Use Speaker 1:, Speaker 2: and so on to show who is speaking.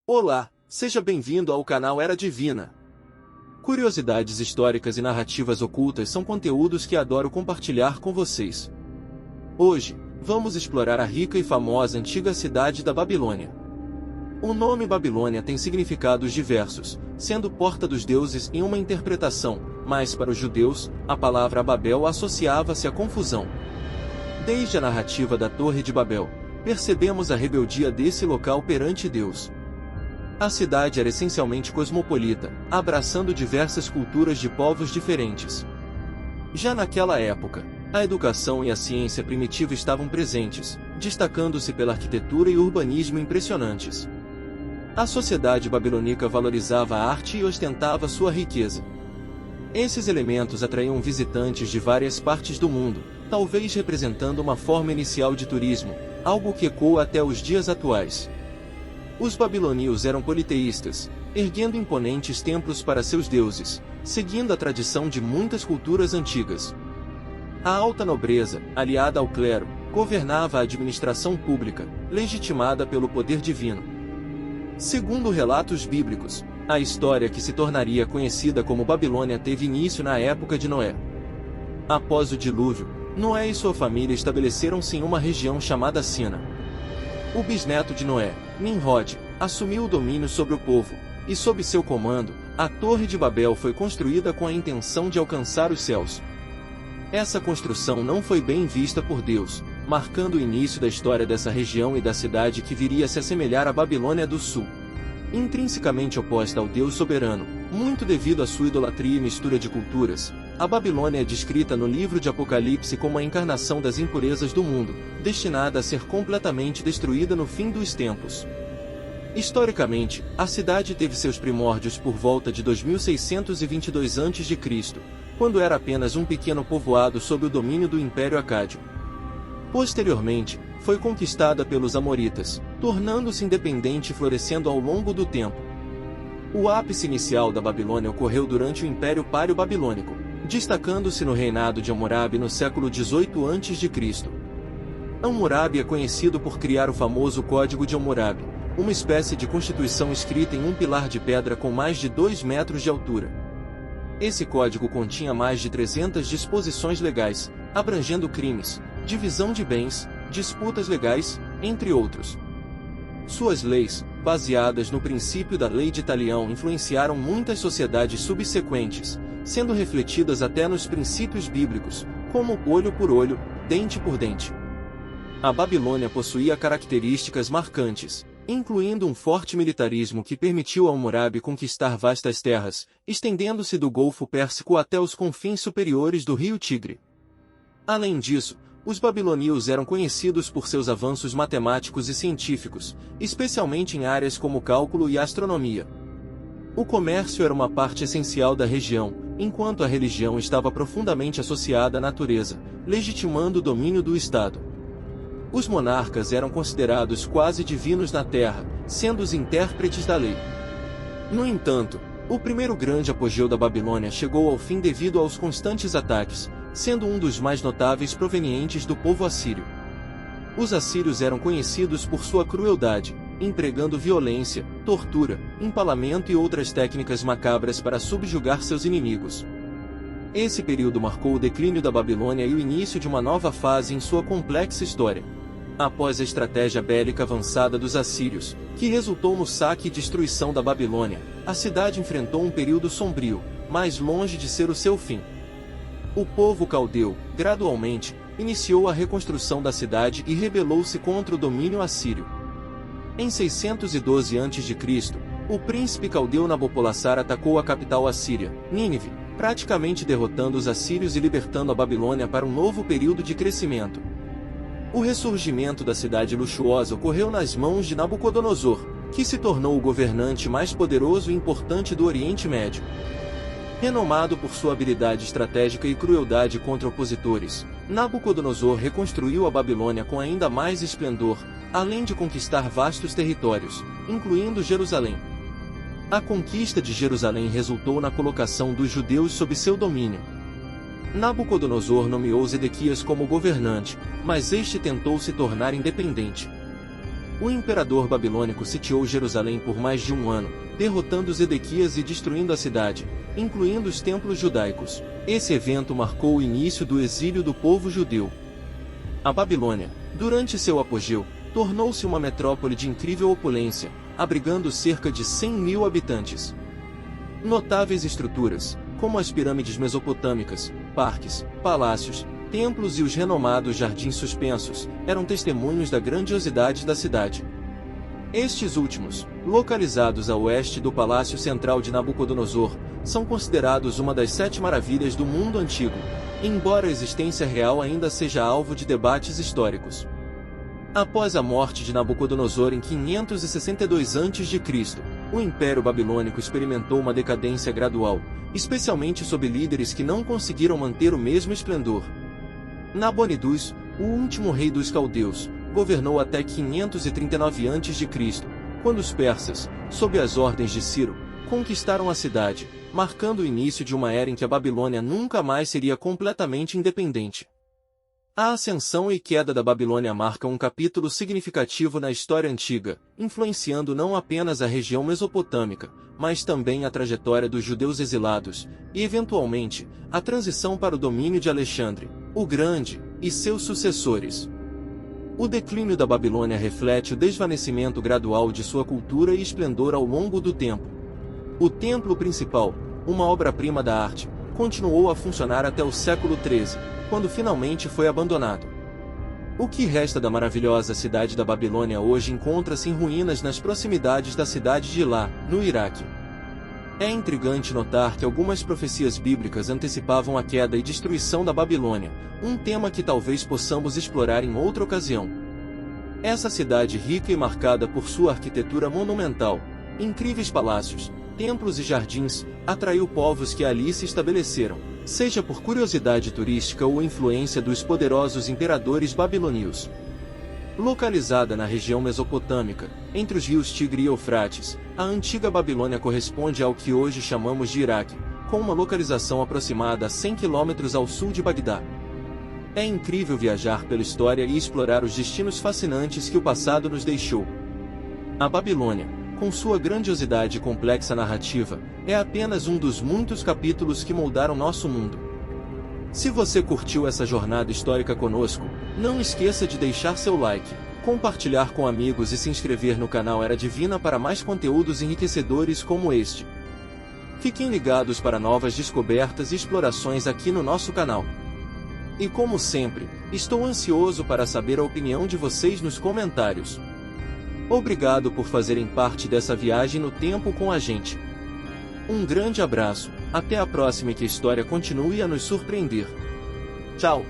Speaker 1: Olá, seja bem-vindo ao canal Era Divina. Curiosidades históricas e narrativas ocultas são conteúdos que adoro compartilhar com vocês. Hoje, vamos explorar a rica e famosa antiga cidade da Babilônia. O nome Babilônia tem significados diversos, sendo porta dos deuses em uma interpretação, mas para os judeus, a palavra Babel associava-se à confusão. Desde a narrativa da Torre de Babel, percebemos a rebeldia desse local perante Deus. A cidade era essencialmente cosmopolita, abraçando diversas culturas de povos diferentes. Já naquela época, a educação e a ciência primitiva estavam presentes, destacando-se pela arquitetura e urbanismo impressionantes. A sociedade babilônica valorizava a arte e ostentava sua riqueza. Esses elementos atraíam visitantes de várias partes do mundo, talvez representando uma forma inicial de turismo, algo que ecoa até os dias atuais. Os babilônios eram politeístas, erguendo imponentes templos para seus deuses, seguindo a tradição de muitas culturas antigas. A alta nobreza, aliada ao clero, governava a administração pública, legitimada pelo poder divino. Segundo relatos bíblicos, a história que se tornaria conhecida como Babilônia teve início na época de Noé. Após o dilúvio, Noé e sua família estabeleceram-se em uma região chamada Sina. O bisneto de Noé, Nimrod, assumiu o domínio sobre o povo, e sob seu comando, a Torre de Babel foi construída com a intenção de alcançar os céus. Essa construção não foi bem vista por Deus, marcando o início da história dessa região e da cidade que viria a se assemelhar à Babilônia do Sul. Intrinsecamente oposta ao Deus soberano, muito devido à sua idolatria e mistura de culturas, a Babilônia é descrita no livro de Apocalipse como a encarnação das impurezas do mundo, destinada a ser completamente destruída no fim dos tempos. Historicamente, a cidade teve seus primórdios por volta de 2622 a.C., quando era apenas um pequeno povoado sob o domínio do Império Acádio. Posteriormente, foi conquistada pelos Amoritas, tornando-se independente e florescendo ao longo do tempo. O ápice inicial da Babilônia ocorreu durante o Império Páreo-Babilônico, destacando-se no reinado de Hammurabi no século XVIII a.C. Hammurabi é conhecido por criar o famoso Código de Hammurabi, uma espécie de constituição escrita em um pilar de pedra com mais de 2 metros de altura. Esse código continha mais de 300 disposições legais, abrangendo crimes, divisão de bens, disputas legais, entre outros. Suas leis, baseadas no princípio da lei de Talião, influenciaram muitas sociedades subsequentes, sendo refletidas até nos princípios bíblicos, como olho por olho, dente por dente. A Babilônia possuía características marcantes, incluindo um forte militarismo que permitiu a Hammurabi conquistar vastas terras, estendendo-se do Golfo Pérsico até os confins superiores do rio Tigre. Além disso, os babilônios eram conhecidos por seus avanços matemáticos e científicos, especialmente em áreas como cálculo e astronomia. O comércio era uma parte essencial da região, enquanto a religião estava profundamente associada à natureza, legitimando o domínio do Estado. Os monarcas eram considerados quase divinos na terra, sendo os intérpretes da lei. No entanto, o primeiro grande apogeu da Babilônia chegou ao fim devido aos constantes ataques, sendo um dos mais notáveis provenientes do povo assírio. Os assírios eram conhecidos por sua crueldade, empregando violência, tortura, empalamento e outras técnicas macabras para subjugar seus inimigos. Esse período marcou o declínio da Babilônia e o início de uma nova fase em sua complexa história. Após a estratégia bélica avançada dos assírios, que resultou no saque e destruição da Babilônia, a cidade enfrentou um período sombrio, mas longe de ser o seu fim. O povo caldeu, gradualmente, iniciou a reconstrução da cidade e rebelou-se contra o domínio assírio. Em 612 a.C., o príncipe caldeu Nabopolassar atacou a capital assíria, Nínive, praticamente derrotando os assírios e libertando a Babilônia para um novo período de crescimento. O ressurgimento da cidade luxuosa ocorreu nas mãos de Nabucodonosor, que se tornou o governante mais poderoso e importante do Oriente Médio. Renomado por sua habilidade estratégica e crueldade contra opositores, Nabucodonosor reconstruiu a Babilônia com ainda mais esplendor, além de conquistar vastos territórios, incluindo Jerusalém. A conquista de Jerusalém resultou na colocação dos judeus sob seu domínio. Nabucodonosor nomeou Zedequias como governante, mas este tentou se tornar independente. O imperador babilônico sitiou Jerusalém por mais de um ano, derrotando Zedequias e destruindo a cidade, incluindo os templos judaicos. Esse evento marcou o início do exílio do povo judeu. A Babilônia, durante seu apogeu, tornou-se uma metrópole de incrível opulência, abrigando cerca de 100.000 habitantes. Notáveis estruturas, como as pirâmides mesopotâmicas, parques, palácios, templos e os renomados jardins suspensos, eram testemunhos da grandiosidade da cidade. Estes últimos, localizados a oeste do Palácio Central de Nabucodonosor, são considerados uma das 7 maravilhas do mundo antigo, embora a existência real ainda seja alvo de debates históricos. Após a morte de Nabucodonosor em 562 a.C., o Império Babilônico experimentou uma decadência gradual, especialmente sob líderes que não conseguiram manter o mesmo esplendor. Nabonidus, o último rei dos caldeus, governou até 539 a.C., quando os persas, sob as ordens de Ciro, conquistaram a cidade, marcando o início de uma era em que a Babilônia nunca mais seria completamente independente. A ascensão e queda da Babilônia marcam um capítulo significativo na história antiga, influenciando não apenas a região mesopotâmica, mas também a trajetória dos judeus exilados, e eventualmente, a transição para o domínio de Alexandre, o Grande, e seus sucessores. O declínio da Babilônia reflete o desvanecimento gradual de sua cultura e esplendor ao longo do tempo. O templo principal, uma obra-prima da arte, continuou a funcionar até o século XIII, quando finalmente foi abandonado. O que resta da maravilhosa cidade da Babilônia hoje encontra-se em ruínas nas proximidades da cidade de Ilá, no Iraque. É intrigante notar que algumas profecias bíblicas antecipavam a queda e destruição da Babilônia, um tema que talvez possamos explorar em outra ocasião. Essa cidade rica e marcada por sua arquitetura monumental, incríveis palácios, templos e jardins, atraiu povos que ali se estabeleceram, seja por curiosidade turística ou influência dos poderosos imperadores babilônios. Localizada na região mesopotâmica, entre os rios Tigre e Eufrates, a antiga Babilônia corresponde ao que hoje chamamos de Iraque, com uma localização aproximada a 100 km ao sul de Bagdá. É incrível viajar pela história e explorar os destinos fascinantes que o passado nos deixou. A Babilônia, com sua grandiosidade e complexa narrativa, é apenas um dos muitos capítulos que moldaram nosso mundo. Se você curtiu essa jornada histórica conosco, não esqueça de deixar seu like, compartilhar com amigos e se inscrever no canal Era Divina para mais conteúdos enriquecedores como este. Fiquem ligados para novas descobertas e explorações aqui no nosso canal. E como sempre, estou ansioso para saber a opinião de vocês nos comentários. Obrigado por fazerem parte dessa viagem no tempo com a gente. Um grande abraço, até a próxima e que a história continue a nos surpreender. Tchau!